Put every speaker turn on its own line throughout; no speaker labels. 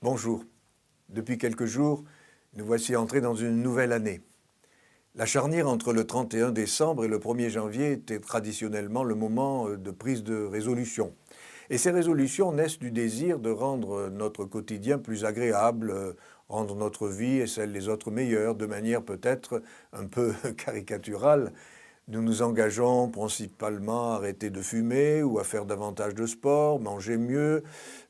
Bonjour. Depuis quelques jours, nous voici entrés dans une nouvelle année. La charnière entre le 31 décembre et le 1er janvier était traditionnellement le moment de prise de résolution. Et ces résolutions naissent du désir de rendre notre quotidien plus agréable, rendre notre vie et celle des autres meilleure, de manière peut-être un peu caricaturale. Nous nous engageons principalement à arrêter de fumer ou à faire davantage de sport, manger mieux,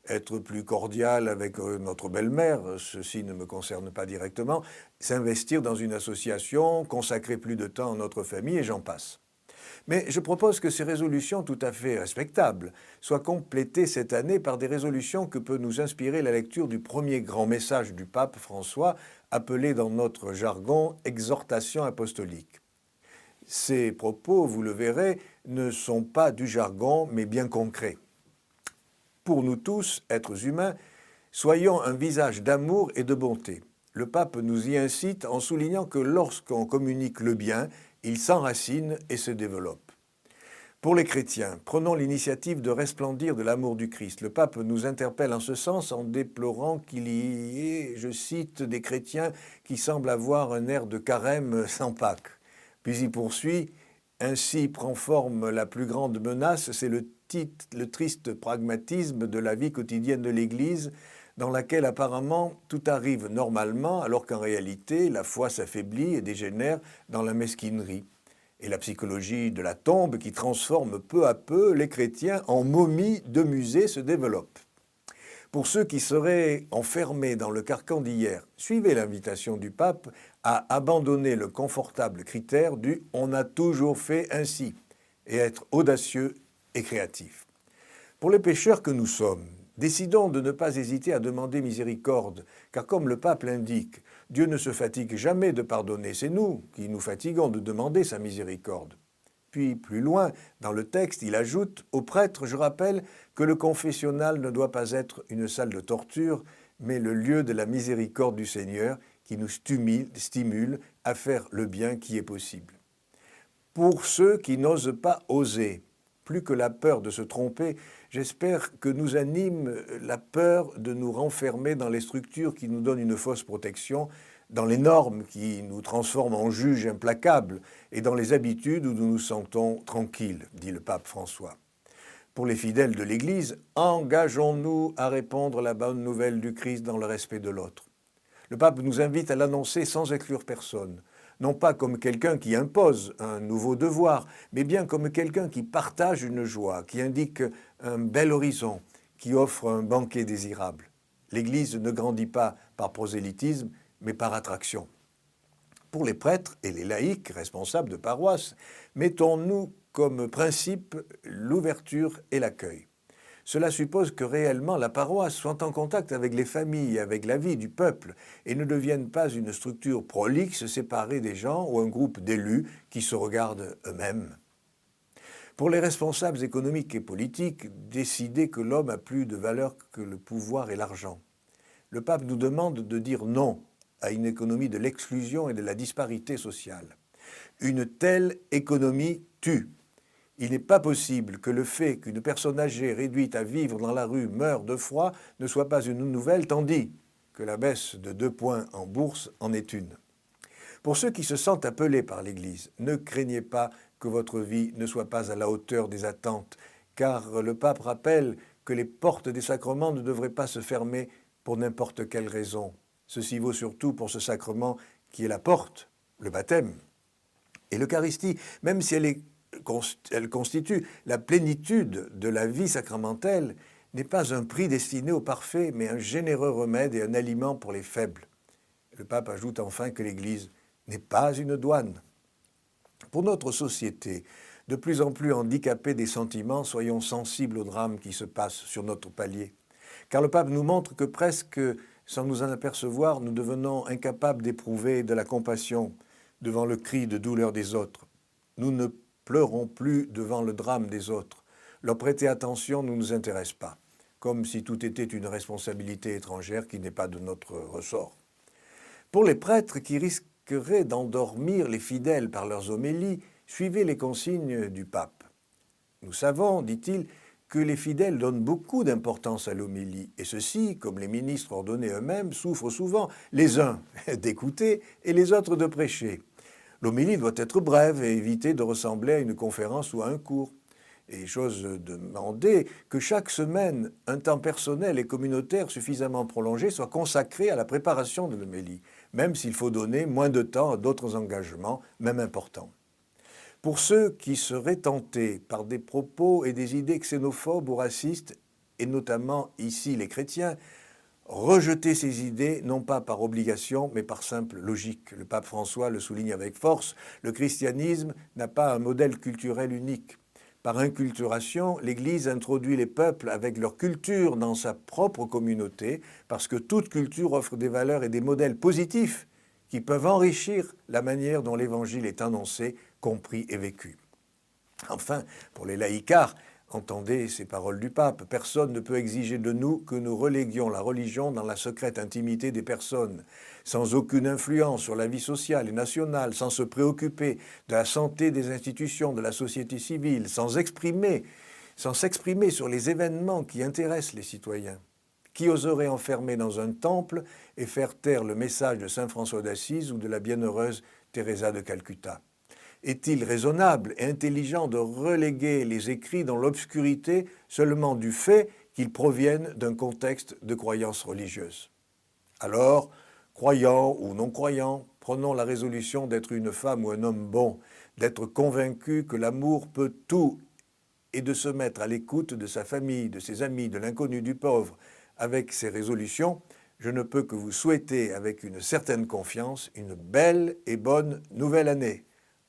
être plus cordial avec notre belle-mère, ceci ne me concerne pas directement, s'investir dans une association, consacrer plus de temps à notre famille et j'en passe. Mais je propose que ces résolutions tout à fait respectables soient complétées cette année par des résolutions que peut nous inspirer la lecture du premier grand message du pape François, appelé dans notre jargon « exhortation apostolique ». Ces propos, vous le verrez, ne sont pas du jargon, mais bien concrets. Pour nous tous, êtres humains, soyons un visage d'amour et de bonté. Le pape nous y incite en soulignant que lorsqu'on communique le bien, il s'enracine et se développe. Pour les chrétiens, prenons l'initiative de resplendir de l'amour du Christ. Le pape nous interpelle en ce sens en déplorant qu'il y ait, je cite, des chrétiens qui semblent avoir un air de carême sans Pâques. Puis il poursuit, ainsi prend forme la plus grande menace, c'est le triste pragmatisme de la vie quotidienne de l'Église, dans laquelle apparemment tout arrive normalement, alors qu'en réalité la foi s'affaiblit et dégénère dans la mesquinerie. Et la psychologie de la tombe qui transforme peu à peu les chrétiens en momies de musée se développe. Pour ceux qui seraient enfermés dans le carcan d'hier, suivez l'invitation du pape à abandonner le confortable critère du « on a toujours fait ainsi » et être audacieux et créatif. Pour les pécheurs que nous sommes, décidons de ne pas hésiter à demander miséricorde, car comme le pape l'indique, Dieu ne se fatigue jamais de pardonner, c'est nous qui nous fatiguons de demander sa miséricorde. Puis, plus loin, dans le texte, il ajoute « Aux prêtres, je rappelle que le confessionnal ne doit pas être une salle de torture, mais le lieu de la miséricorde du Seigneur qui nous stimule à faire le bien qui est possible. » Pour ceux qui n'osent pas oser, plus que la peur de se tromper, j'espère que nous anime la peur de nous renfermer dans les structures qui nous donnent une fausse protection, dans les normes qui nous transforment en juges implacables et dans les habitudes où nous nous sentons tranquilles, dit le pape François. Pour les fidèles de l'Église, engageons-nous à répandre la bonne nouvelle du Christ dans le respect de l'autre. Le pape nous invite à l'annoncer sans exclure personne, non pas comme quelqu'un qui impose un nouveau devoir, mais bien comme quelqu'un qui partage une joie, qui indique un bel horizon, qui offre un banquet désirable. L'Église ne grandit pas par prosélytisme, mais par attraction. Pour les prêtres et les laïcs responsables de paroisse, mettons-nous comme principe l'ouverture et l'accueil. Cela suppose que réellement la paroisse soit en contact avec les familles, avec la vie du peuple, et ne devienne pas une structure prolixe séparée des gens ou un groupe d'élus qui se regardent eux-mêmes. Pour les responsables économiques et politiques, décidez que l'homme a plus de valeur que le pouvoir et l'argent. Le pape nous demande de dire non à une économie de l'exclusion et de la disparité sociale. Une telle économie tue. Il n'est pas possible que le fait qu'une personne âgée réduite à vivre dans la rue meure de froid ne soit pas une nouvelle, tandis que la baisse de 2 points en bourse en est une. Pour ceux qui se sentent appelés par l'Église, ne craignez pas que votre vie ne soit pas à la hauteur des attentes, car le pape rappelle que les portes des sacrements ne devraient pas se fermer pour n'importe quelle raison. Ceci vaut surtout pour ce sacrement qui est la porte, le baptême. Et l'Eucharistie, même si elle constitue la plénitude de la vie sacramentelle, n'est pas un prix destiné aux parfaits, mais un généreux remède et un aliment pour les faibles. Le pape ajoute enfin que l'Église n'est pas une douane. Pour notre société, de plus en plus handicapée des sentiments, soyons sensibles aux drames qui se passent sur notre palier. Car le pape nous montre que presque sans nous en apercevoir, nous devenons incapables d'éprouver de la compassion devant le cri de douleur des autres. Nous ne pleurons plus devant le drame des autres. Leur prêter attention ne nous intéresse pas, comme si tout était une responsabilité étrangère qui n'est pas de notre ressort. Pour les prêtres qui risqueraient d'endormir les fidèles par leurs homélies, suivez les consignes du pape. Nous savons, dit-il, que les fidèles donnent beaucoup d'importance à l'homélie, et ceux-ci, comme les ministres ordonnés eux-mêmes, souffrent souvent, les uns d'écouter et les autres de prêcher. L'homélie doit être brève et éviter de ressembler à une conférence ou à un cours. Et chose demandée, que chaque semaine, un temps personnel et communautaire suffisamment prolongé soit consacré à la préparation de l'homélie, même s'il faut donner moins de temps à d'autres engagements, même importants. Pour ceux qui seraient tentés par des propos et des idées xénophobes ou racistes, et notamment ici les chrétiens, rejeter ces idées non pas par obligation, mais par simple logique. Le pape François le souligne avec force, le christianisme n'a pas un modèle culturel unique. Par inculturation, l'Église introduit les peuples avec leur culture dans sa propre communauté, parce que toute culture offre des valeurs et des modèles positifs qui peuvent enrichir la manière dont l'Évangile est annoncé, compris et vécu. Enfin, pour les laïcards, entendez ces paroles du pape, personne ne peut exiger de nous que nous reléguions la religion dans la secrète intimité des personnes, sans aucune influence sur la vie sociale et nationale, sans se préoccuper de la santé des institutions, de la société civile, sans s'exprimer sur les événements qui intéressent les citoyens. Qui oserait enfermer dans un temple et faire taire le message de saint François d'Assise ou de la bienheureuse Teresa de Calcutta? Est-il raisonnable et intelligent de reléguer les écrits dans l'obscurité seulement du fait qu'ils proviennent d'un contexte de croyance religieuse? Alors, croyants ou non-croyants, prenons la résolution d'être une femme ou un homme bon, d'être convaincus que l'amour peut tout et de se mettre à l'écoute de sa famille, de ses amis, de l'inconnu, du pauvre. Avec ces résolutions, je ne peux que vous souhaiter avec une certaine confiance une belle et bonne nouvelle année.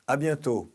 À bientôt.